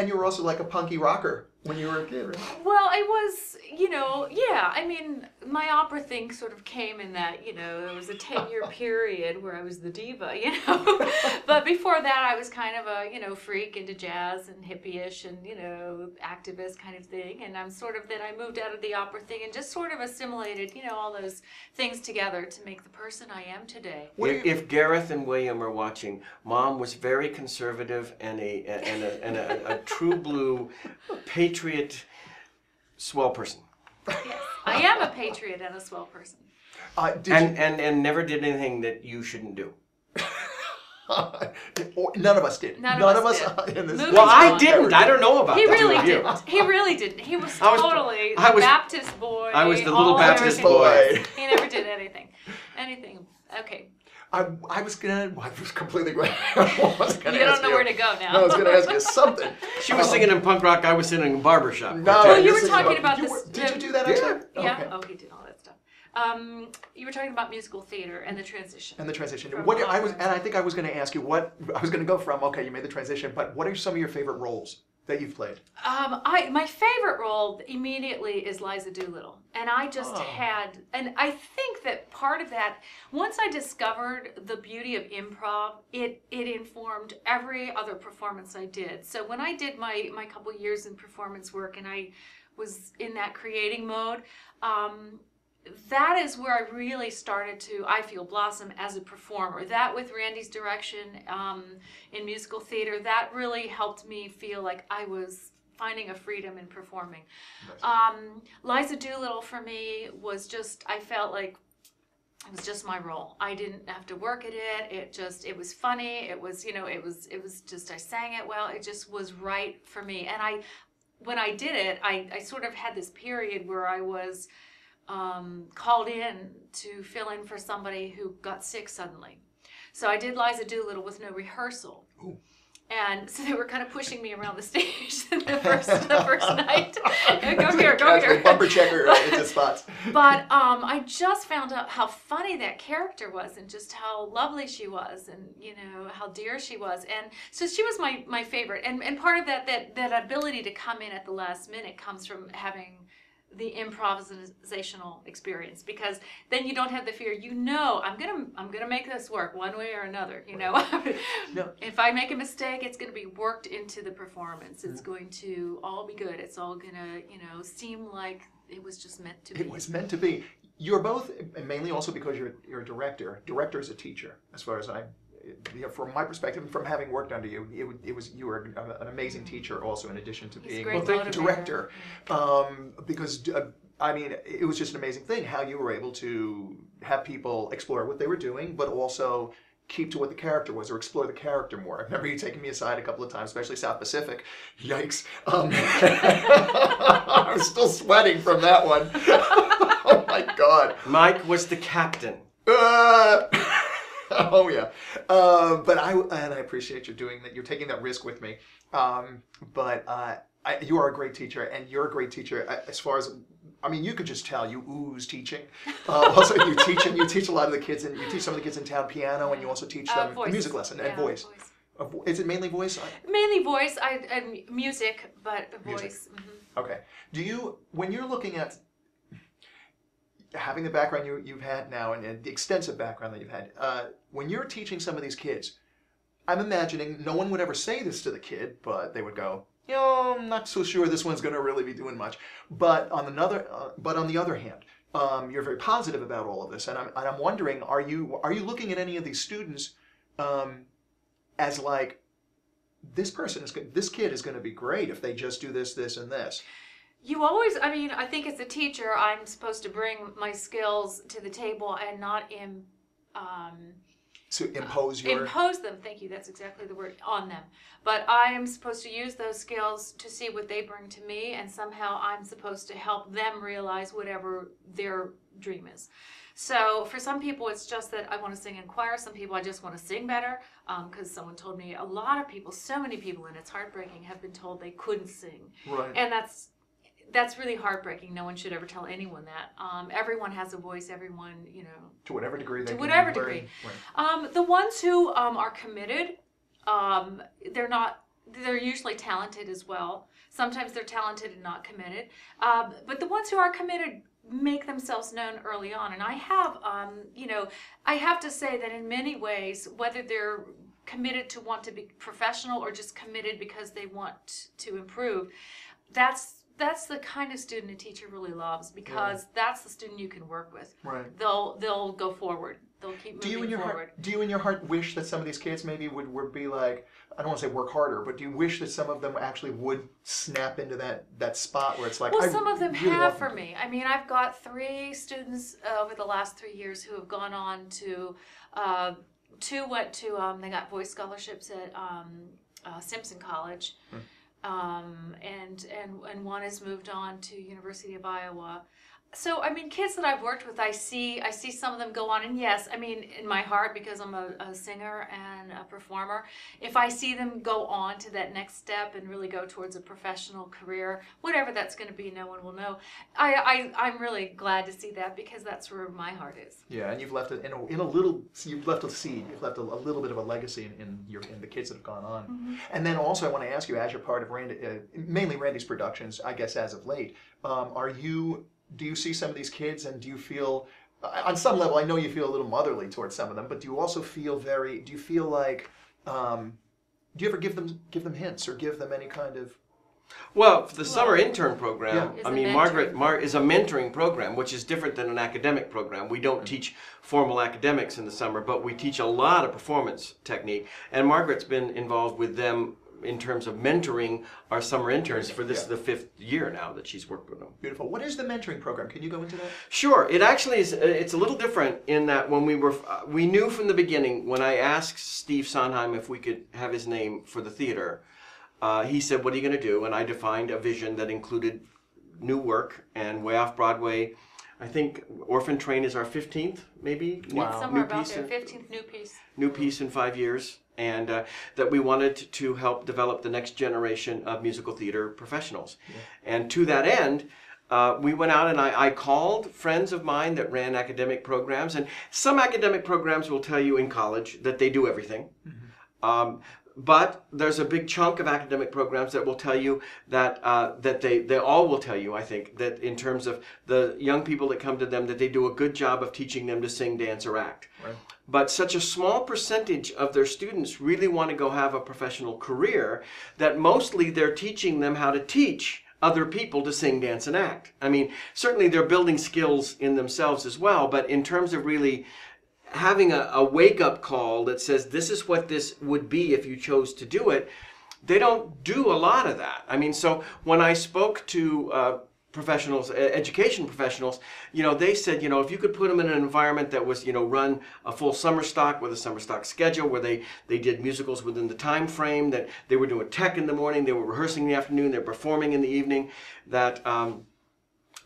you were also like a punky rocker when you were a kid, right? Well, I was, my opera thing sort of came in that, there was a 10-year period where I was the diva, But before that, I was kind of a, freak into jazz and hippie-ish and, activist kind of thing. And I'm then I moved out of the opera thing and just sort of assimilated, all those things together to make the person I am today. If Gareth and William are watching, Mom was very conservative and a true blue patriot, swell person. Yes, I am a patriot and a swell person. And never did anything that you shouldn't do. None of us did. None of us did. in this. Well, I didn't. I don't know about He the two really of you. didn't. He really didn't. He was totally I was- the Baptist boy. I was the little all Baptist American. boy. He never did anything. Okay. I was completely right. I wasn't gonna You don't ask know where to go now. No, I was going to ask you something. She was singing in punk rock. I was singing in barbershop. No, Oh, you were this is talking what- about you this. Did you do that? Yeah. Actually? Yeah. Okay. Oh, he did all that stuff. You were talking about musical theater and the transition. And the transition. From I think I was going to ask you I was going to go from. Okay, you made the transition, but what are some of your favorite roles that you've played? My favorite role immediately is Liza Doolittle, and I just and I think that part of that, once I discovered the beauty of improv, it informed every other performance I did. So when I did my couple years in performance work, and I was in that creating mode, that is where I really started to, I feel, blossom as a performer. That, with Randy's direction in musical theater, that really helped me feel like I was finding a freedom in performing. Nice. Liza Doolittle for me was just, I felt like it was just my role. I didn't have to work at it. It was funny. It was just, I sang it well. It just was right for me. And when I did it, I sort of had this period where I was called in to fill in for somebody who got sick suddenly. So I did Liza Doolittle with no rehearsal. Ooh. And so they were kind of pushing me around the stage the first night. Go here, go here. Bumper checker into spots. But I just found out how funny that character was, and just how lovely she was, and how dear she was. And so she was my favorite. And part of that ability to come in at the last minute comes from having the improvisational experience, because then you don't have the fear. I'm gonna make this work one way or another. No. If I make a mistake, it's gonna be worked into the performance. It's going to all be good. It's all gonna seem like it was just meant to be. It was meant to be. You're both, mainly also because you're a director. Director is a teacher, as far as from my perspective, and from having worked under you, you were an amazing teacher also, in addition to being a director. Because it was just an amazing thing how you were able to have people explore what they were doing, but also keep to what the character was, or explore the character more. I remember you taking me aside a couple of times, especially South Pacific. Yikes. I was still sweating from that one. Oh my God. Mike was the captain. Oh yeah, but I appreciate you doing that. You're taking that risk with me. You are a great teacher, and you're a great teacher as far as, you could just tell you ooze teaching. Also, you teach a lot of the kids, and you teach some of the kids in town piano, and you also teach them music lesson and voice. Is it mainly voice? Mainly voice. Music, but voice. Music. Mm-hmm. Okay. When you're looking at having the background you've had now, and the extensive background that you've had, when you're teaching some of these kids, I'm imagining no one would ever say this to the kid, but they would go, I'm not so sure this one's going to really be doing much. But on the other hand, you're very positive about all of this, and I'm wondering, are you looking at any of these students as like, this kid is going to be great if they just do this, this, and this? You always, I think as a teacher, I'm supposed to bring my skills to the table and not impose them. Thank you. That's exactly the word, on them. But I am supposed to use those skills to see what they bring to me, and somehow I'm supposed to help them realize whatever their dream is. So for some people, it's just that I want to sing in choir. Some people, I just want to sing better, because someone told me, a lot of people, so many people, and it's heartbreaking, have been told they couldn't sing. Right. And that's really heartbreaking. No one should ever tell anyone that. Everyone has a voice. Everyone, to whatever degree they to can whatever learn. degree. Right. The ones who are committed, they're usually talented as well. Sometimes they're talented and not committed. But the ones who are committed make themselves known early on. And I have to say that in many ways, whether they're committed to want to be professional or just committed because they want to improve, that's the kind of student a teacher really loves, because that's the student you can work with. Right. They'll go forward. They'll keep moving forward. Do you in your heart wish that some of these kids maybe would be like, I don't want to say work harder, but do you wish that some of them actually would snap into that spot where it's like, well, some of them have for me. I've got 3 students over the last 3 years who have gone on to, 2 went to, they got voice scholarships at Simpson College. And one has moved on to University of Iowa. So, kids that I've worked with, I see some of them go on, and yes, in my heart, because I'm a singer and a performer, if I see them go on to that next step and really go towards a professional career, whatever that's going to be, no one will know. I'm really glad to see that, because that's where my heart is. Yeah, and you've left it you've left a seed, you've left a little bit of a legacy in the kids that have gone on. Mm-hmm. And then also I want to ask you, as you're part of mainly Randy's productions, I guess as of late, do you see some of these kids, and do you feel, on some level, I know you feel a little motherly towards some of them, but do you also feel do you ever give them hints, or give them any kind of? Well, for the summer intern program, yeah. Margaret is a mentoring program, which is different than an academic program. We don't teach formal academics in the summer, but we teach a lot of performance technique, and Margaret's been involved with them in terms of mentoring our summer interns for this is the 5th year now that she's worked with them. Beautiful. What is the mentoring program? Can you go into that? Sure. It actually is. It's a little different in that when we knew from the beginning, when I asked Steve Sondheim if we could have his name for the theater, he said, "What are you going to do?" And I defined a vision that included new work and way off Broadway I think Orphan Train is our 15th, maybe. Wow. Somewhere new about piece there, in- 15th new piece. New piece in 5 years, and that we wanted to help develop the next generation of musical theater professionals. And to that end, we went out and I called friends of mine that ran academic programs, and some academic programs will tell you in college that they do everything. But there's a big chunk of academic programs that will tell you that they all will tell you, I think, that in terms of the young people that come to them, that they do a good job of teaching them to sing, dance, or act. Right. But such a small percentage of their students really want to go have a professional career that mostly they're teaching them how to teach other people to sing, dance, and act. I mean, certainly they're building skills in themselves as well, but in terms of really having a wake-up call that says this is what this would be if you chose to do it, they don't do a lot of that. I mean, so when I spoke to professionals, education professionals, they said, if you could put them in an environment that was, run a full summer stock with a summer stock schedule where they did musicals within the time frame, that they were doing tech in the morning, they were rehearsing in the afternoon, they're performing in the evening, that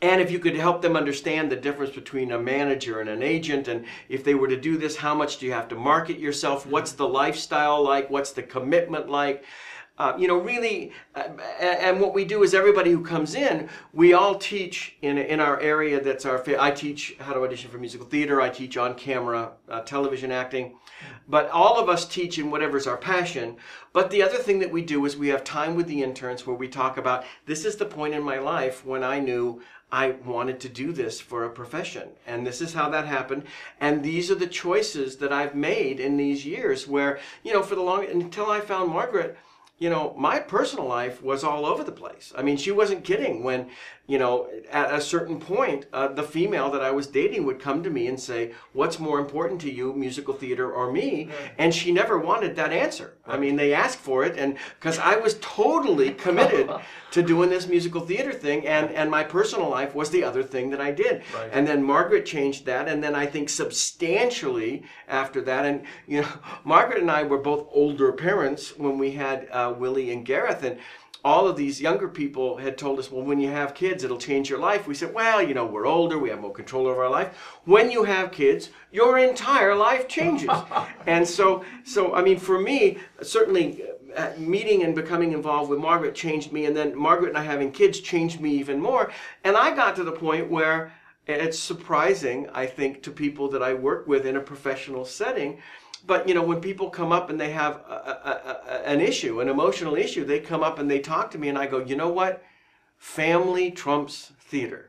and if you could help them understand the difference between a manager and an agent, and if they were to do this, how much do you have to market yourself? What's the lifestyle like? What's the commitment like? Really, and what we do is everybody who comes in, we all teach in our area that's I teach how to audition for musical theater, I teach on camera, television acting, but all of us teach in whatever's our passion. But the other thing that we do is we have time with the interns where we talk about, this is the point in my life when I knew I wanted to do this for a profession, and this is how that happened, and these are the choices that I've made in these years where, for the long, until I found Margaret, my personal life was all over the place. I mean, she wasn't kidding when, at a certain point, the female that I was dating would come to me and say, what's more important to you, musical theater or me? Right. And she never wanted that answer. Right. I mean, they asked for it, and because I was totally committed to doing this musical theater thing, and my personal life was the other thing that I did. Right. And then Margaret changed that, and then I think substantially after that, and Margaret and I were both older parents when we had Willie and Gareth, and all of these younger people had told us, well, when you have kids, it'll change your life. We said, well, we're older, we have more control over our life. When you have kids, your entire life changes. And so I mean, for me, certainly meeting and becoming involved with Margaret changed me, and then Margaret and I having kids changed me even more. And I got to the point where it's surprising, I think, to people that I work with in a professional setting. But, when people come up and they have an issue, an emotional issue, they come up and they talk to me and I go, you know what? Family trumps theater.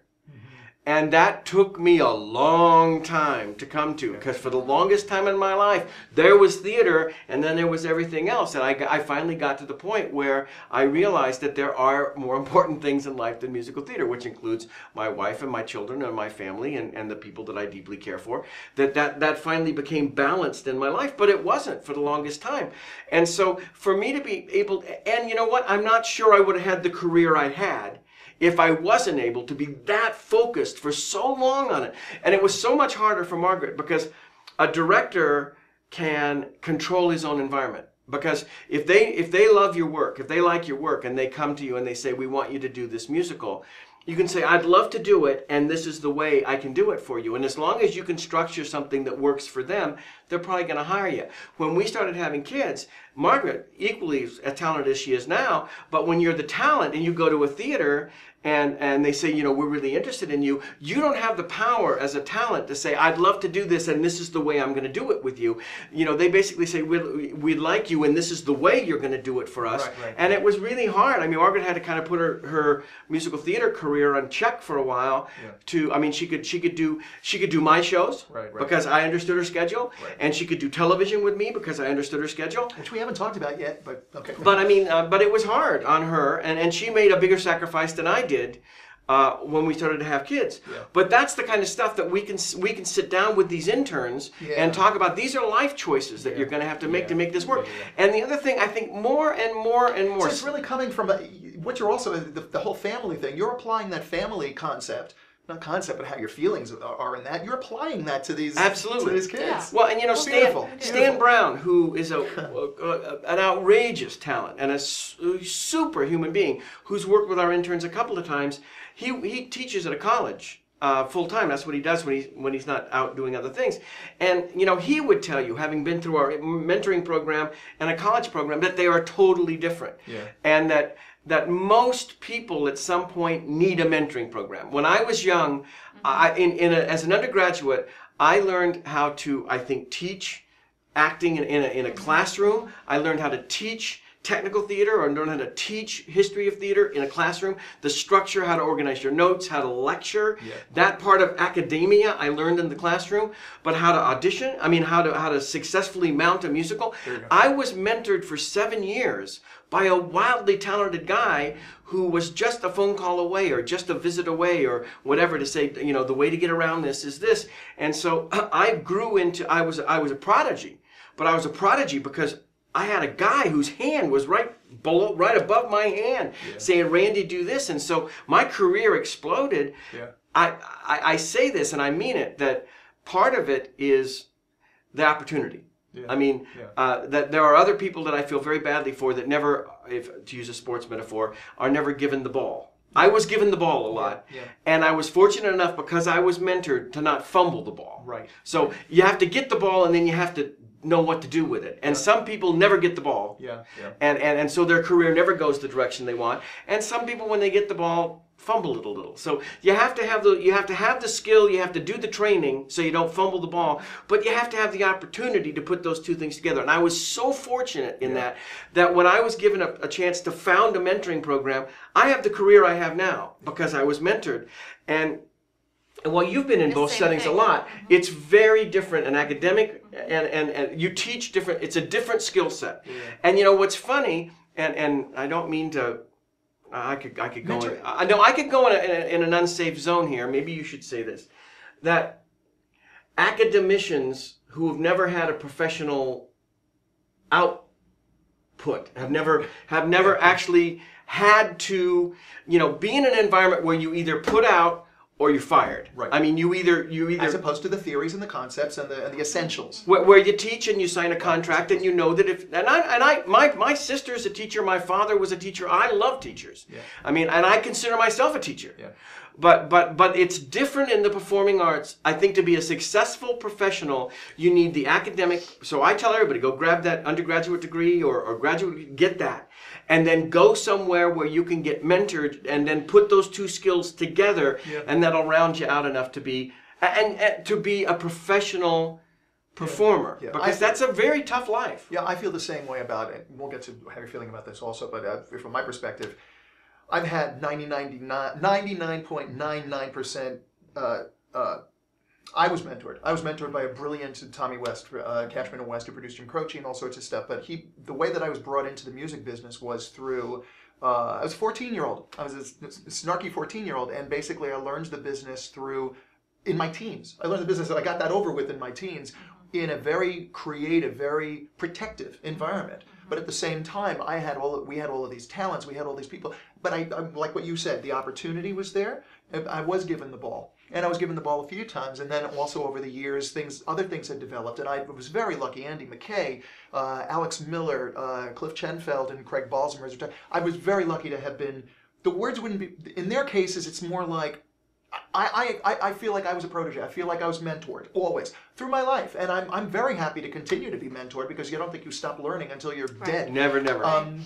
And that took me a long time to come to, because for the longest time in my life, there was theater and then there was everything else. And I finally got to the point where I realized that there are more important things in life than musical theater, which includes my wife and my children and my family and the people that I deeply care for. That finally became balanced in my life, but it wasn't for the longest time. And so for me to be able, and you know what, I'm not sure I would have had the career I had if I wasn't able to be that focused for so long on it. And it was so much harder for Margaret because a director can control his own environment. Because if they love your work, if they like your work and they come to you and they say, we want you to do this musical, you can say, I'd love to do it, and this is the way I can do it for you. And as long as you can structure something that works for them, they're probably going to hire you. When we started having kids, Margaret, equally as talented as she is now, but when you're the talent and you go to a theater and they say, we're really interested in you, you don't have the power as a talent to say, I'd love to do this and this is the way I'm going to do it with you. They basically say, we'd like you and this is the way you're going to do it for us. Right. And it was really hard. I mean, Margaret had to kind of put her musical theater career on check for a while. Yeah. I mean, she could do my shows because I understood her schedule, and she could do television with me because I understood her schedule. Which we haven't talked about yet, but okay. But I mean, but it was hard on her, and she made a bigger sacrifice than I did when we started to have kids. Yeah. But that's the kind of stuff that we can sit down with these interns and talk about. These are life choices that you're going to have to make this work. Yeah. And the other thing, I think more and more and more. So it's really coming from what you're also the whole family thing. You're applying that family concept. Not concept, but how your feelings are in that. You're applying that to these absolutely to these kids. Yeah. Well, and Stan Brown, who is an outrageous talent and a super human being, who's worked with our interns a couple of times. He teaches at a college full time. That's what he does when he's not out doing other things. And he would tell you, having been through our mentoring program and a college program, that they are totally different. Yeah. And that most people at some point need a mentoring program. When I was young, as an undergraduate, I learned how to, I think, teach acting in a classroom. I learned how to teach technical theater, or learn how to teach history of theater in a classroom, the structure, how to organize your notes, how to lecture. Yeah. That part of academia I learned in the classroom, but how to audition, how to successfully mount a musical. I was mentored for 7 years by a wildly talented guy who was just a phone call away or just a visit away or whatever to say, the way to get around this is this. And so I grew into, I was a prodigy, but I was a prodigy because I had a guy whose hand was right above my hand, saying, "Randy, do this." And so my career exploded. Yeah. I say this and I mean it, that part of it is the opportunity. Yeah. That there are other people that I feel very badly for that never, to use a sports metaphor, are never given the ball. I was given the ball a lot, and I was fortunate enough because I was mentored to not fumble the ball. Right. So you have to get the ball and then you have to know what to do with it. And some people never get the ball. Yeah. And so their career never goes the direction they want. And some people, when they get the ball, fumble it a little. So you have to have the skill, you have to do the training so you don't fumble the ball, but you have to have the opportunity to put those two things together. And I was so fortunate in that when I was given a chance to found a mentoring program, I have the career I have now because I was mentored. And while you've been in both settings a lot, it's very different, an academic and you teach different, it's a different skill set. Yeah. And what's funny, and I don't mean to, I could go I could go in an unsafe zone here. Maybe you should say this, that academicians who have never had a professional output, have never actually had to, be in an environment where you either put out or you're fired. Right. You either as opposed to the theories and the concepts and the essentials. Where you teach and you sign a contract and you know that my sister's a teacher, my father was a teacher. I love teachers. Yeah. And I consider myself a teacher. Yeah. But it's different in the performing arts. I think to be a successful professional, you need the academic. So I tell everybody, go grab that undergraduate degree or graduate, get that. And then go somewhere where you can get mentored and then put those two skills together, and that'll round you out enough to be and to be a professional performer. Yeah. Because that's a very tough life. Yeah, I feel the same way about it. We'll get to how you're feeling about this also, but from my perspective, I've had 99.99% I was mentored. I was mentored by a brilliant Tommy West, Cashman and West, who produced Jim Croce and all sorts of stuff. But the way that I was brought into the music business was through, I was a 14-year-old. I was a snarky 14-year-old, and basically I learned the business in my teens. I learned the business, I got that over with in my teens, in a very creative, very protective environment. But at the same time, we had all of these talents, we had all these people. But I like what you said, the opportunity was there. I was given the ball. And I was given the ball a few times, and then also over the years, other things had developed, and I was very lucky. Andy McKay, Alex Miller, Cliff Chenfeld, and Craig Balsam. I was very lucky to have been. The words wouldn't be in their cases. It's more like I feel like I was a protege. I feel like I was mentored always through my life, and I'm very happy to continue to be mentored because you don't think you stop learning until you're dead. Never.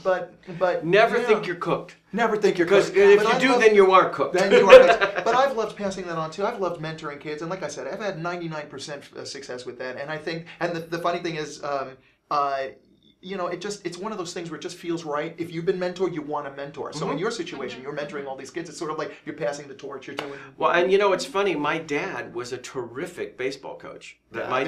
But never think you're cooked. Never think you're cooked. Because if you do, then you are cooked. Then you are cooked. But I've loved passing that on too. I've loved mentoring kids, and like I said, I've had 99% success with that. And I think, and the funny thing is, it's one of those things where it just feels right. If you've been mentored, you want to mentor. So in your situation, you're mentoring all these kids. It's sort of like you're passing the torch. You're doing. Well, and it's funny. My dad was a terrific baseball coach. My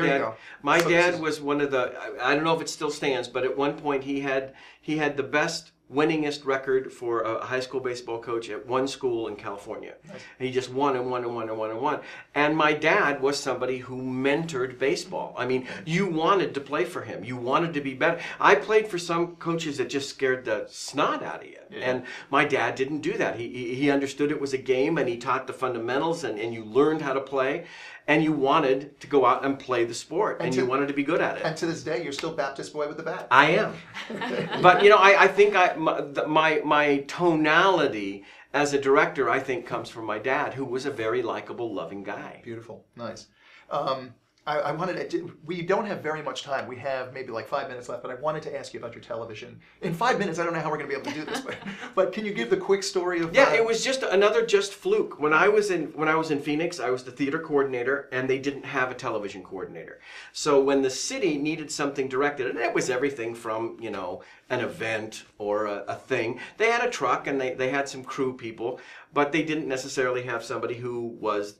dad was one of the. I don't know if it still stands, but at one point he had the best winningest record for a high school baseball coach at one school in California. Nice. And he just won and won and won and won and won. And my dad was somebody who mentored baseball. You wanted to play for him. You wanted to be better. I played for some coaches that just scared the snot out of you. Yeah. And my dad didn't do that. He understood it was a game, and he taught the fundamentals, and you learned how to play. And you wanted to go out and play the sport, and you wanted to be good at it. And to this day, you're still Baptist boy with the bat. I am. But I think my tonality as a director, I think comes from my dad, who was a very likable, loving guy. Beautiful, nice. I wanted to, we don't have very much time. We have maybe like 5 minutes left, but I wanted to ask you about your television. In 5 minutes, I don't know how we're going to be able to do this, but can you give the quick story of? Yeah, it was just another fluke. When I was in Phoenix, I was the theater coordinator, and they didn't have a television coordinator. So when the city needed something directed, and it was everything from an event or a thing, they had a truck and they had some crew people, but they didn't necessarily have somebody who was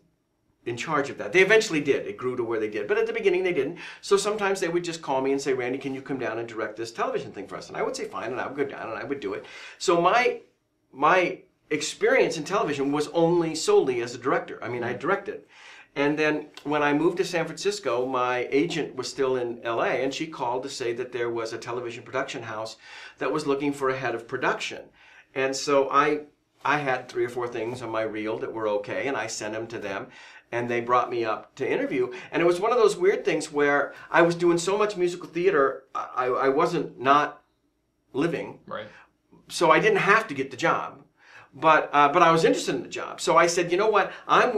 in charge of that. They eventually did. It grew to where they did. But at the beginning, they didn't. So sometimes they would just call me and say, Randy, can you come down and direct this television thing for us? And I would say, fine, and I would go down and I would do it. So my experience in television was solely as a director. I mean, I directed. And then when I moved to San Francisco, my agent was still in LA, and she called to say that there was a television production house that was looking for a head of production. And so I had 3 or 4 things on my reel that were okay, and I sent them to them. And they brought me up to interview. And it was one of those weird things where I was doing so much musical theater, I wasn't not living. Right. So I didn't have to get the job. But I was interested in the job. So I said, you know what, I'm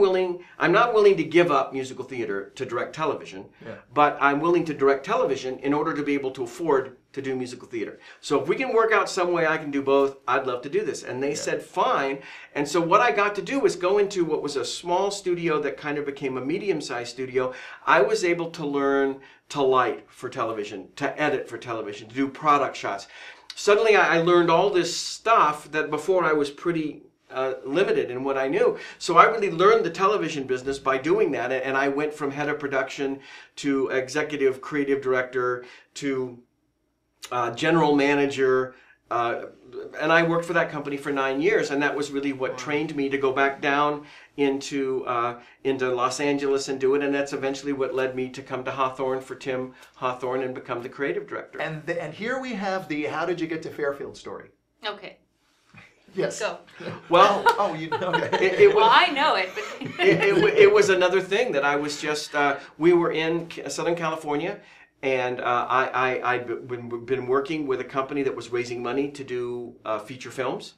not willing to give up musical theater to direct television, but I'm willing to direct television in order to be able to afford to do musical theater. So if we can work out some way I can do both, I'd love to do this. And they said, fine. And so what I got to do was go into what was a small studio that kind of became a medium-sized studio. I was able to learn to light for television, to edit for television, to do product shots. Suddenly I learned all this stuff that before I was pretty limited in what I knew. So I really learned the television business by doing that, and I went from head of production to executive creative director to general manager, and I worked for that company for 9 years, and that was really what trained me to go back down into Los Angeles and do it, and that's eventually what led me to come to Hawthorne for Tim Hawthorne and become the creative director. And here we have the how did you get to Fairfield story. Okay. Yes. Go. Well, okay. Well, I know it, but it was another thing that I was just, we were in Southern California, and I'd been working with a company that was raising money to do feature films.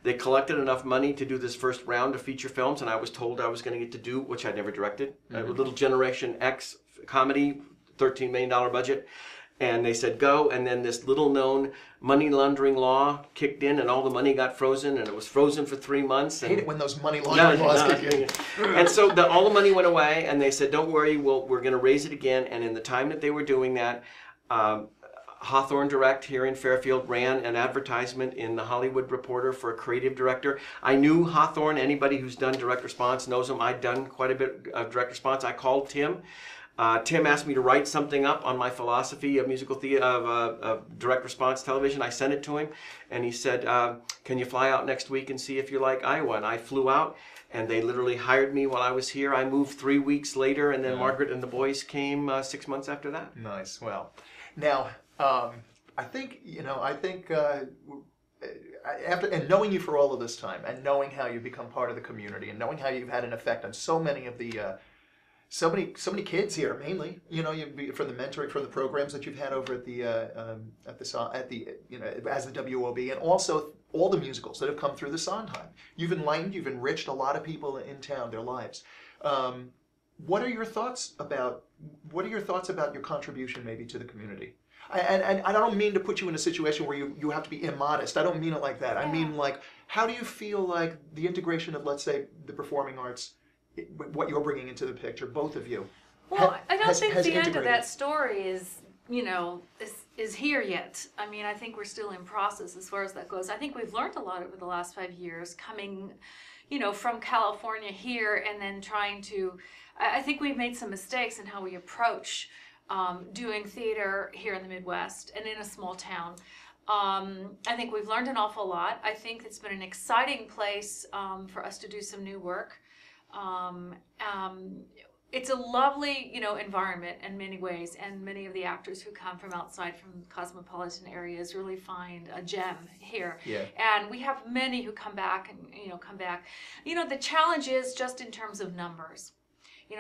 They collected enough money to do this first round of feature films, and I was told I was going to get to do, which I'd never directed, a little Generation X comedy, $13 million budget. And they said, go, and then this little known money laundering law kicked in, and all the money got frozen, and it was frozen for 3 months. I hate it when those money laundering laws kick in. And so all the money went away, and they said, don't worry, we're going to raise it again. And in the time that they were doing that, Hawthorne Direct here in Fairfield ran an advertisement in the Hollywood Reporter for a creative director. I knew Hawthorne. Anybody who's done direct response knows him. I'd done quite a bit of direct response. I called Tim. Tim asked me to write something up on my philosophy of musical theater, of direct response television. I sent it to him, and he said, can you fly out next week and see if you like Iowa? And I flew out, and they literally hired me while I was here. I moved 3 weeks later, and then Margaret and the boys came 6 months after that. Nice. Well, now, I think, after and knowing you for all of this time, and knowing how you've become part of the community, and knowing how you've had an effect on so many of the so many kids here, mainly. For the mentoring, for the programs that you've had over at the as the WOB, and also all the musicals that have come through the Sondheim. You've enlightened, you've enriched a lot of people in town, their lives. What are your thoughts about your contribution maybe to the community? And I don't mean to put you in a situation where you have to be immodest. I don't mean it like that. I mean, like, how do you feel like the integration of, let's say, the performing arts, what you're bringing into the picture, both of you? Well, I don't think the end of that story is here yet. I mean, I think we're still in process as far as that goes. I think we've learned a lot over the last 5 years coming, from California here, and then trying to, I think we've made some mistakes in how we approach doing theater here in the Midwest and in a small town. I think we've learned an awful lot. I think it's been an exciting place for us to do some new work. It's a lovely, environment in many ways, and many of the actors who come from outside, from cosmopolitan areas, really find a gem here. Yeah. And we have many who come back and, come back. The challenge is just in terms of numbers.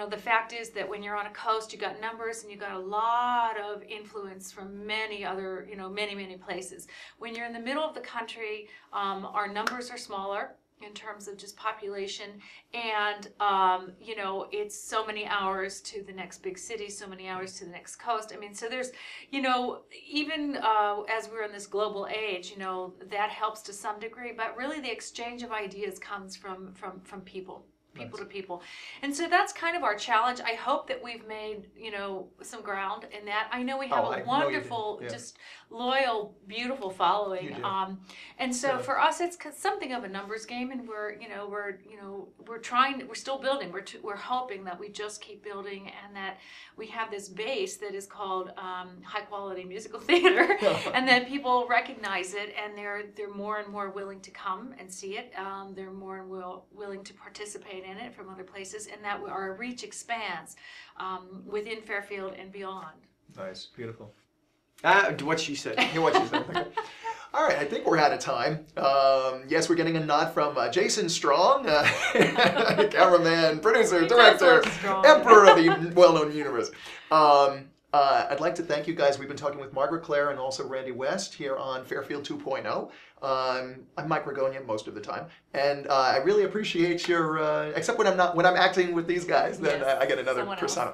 The fact is that when you're on a coast, you got numbers and you got a lot of influence from many other, many places. When you're in the middle of the country, our numbers are smaller. in terms of just population, and you know, it's so many hours to the next big city, so many hours to the next coast. I mean, so there's, you know, even as we're in this global age, you know, that helps to some degree, but really the exchange of ideas comes from people. People to people. And so that's kind of our challenge. I hope that we've made, you know, some ground in that. I know we have a wonderful, just loyal, beautiful following. And so for us, it's something of a numbers game, and we're trying, we're still building. We're hoping that we just keep building, and that we have this base that is called high quality musical theater, and that people recognize it, and they're more and more willing to come and see it. They're more and willing to participate in it from other places, and that our reach expands within Fairfield and beyond. Nice, beautiful. What she said. What she said. All right, I think we're out of time. Yes, we're getting a nod from Jason Strong, cameraman, producer, director, emperor of the well-known universe. I'd like to thank you guys. We've been talking with Margaret Clare and also Randy West here on Fairfield 2.0. I'm Mike Ragonia most of the time, and I really appreciate your. Except when I'm acting with these guys, then I get another persona.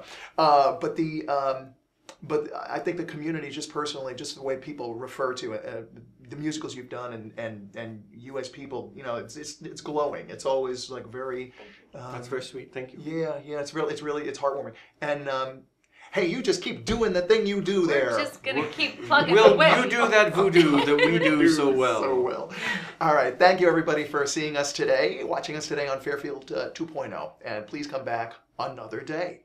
But I think the community, just personally, just the way people refer to it, the musicals you've done, and you as people, you know, it's glowing. It's always like very. That's very sweet. Thank you. Yeah, it's heartwarming. And hey, you just keep doing the thing you do there. We're just gonna keep plugging away. You do that voodoo that we do so well. So well. All right, thank you everybody for seeing us today, watching us today on Fairfield 2.0, and please come back another day.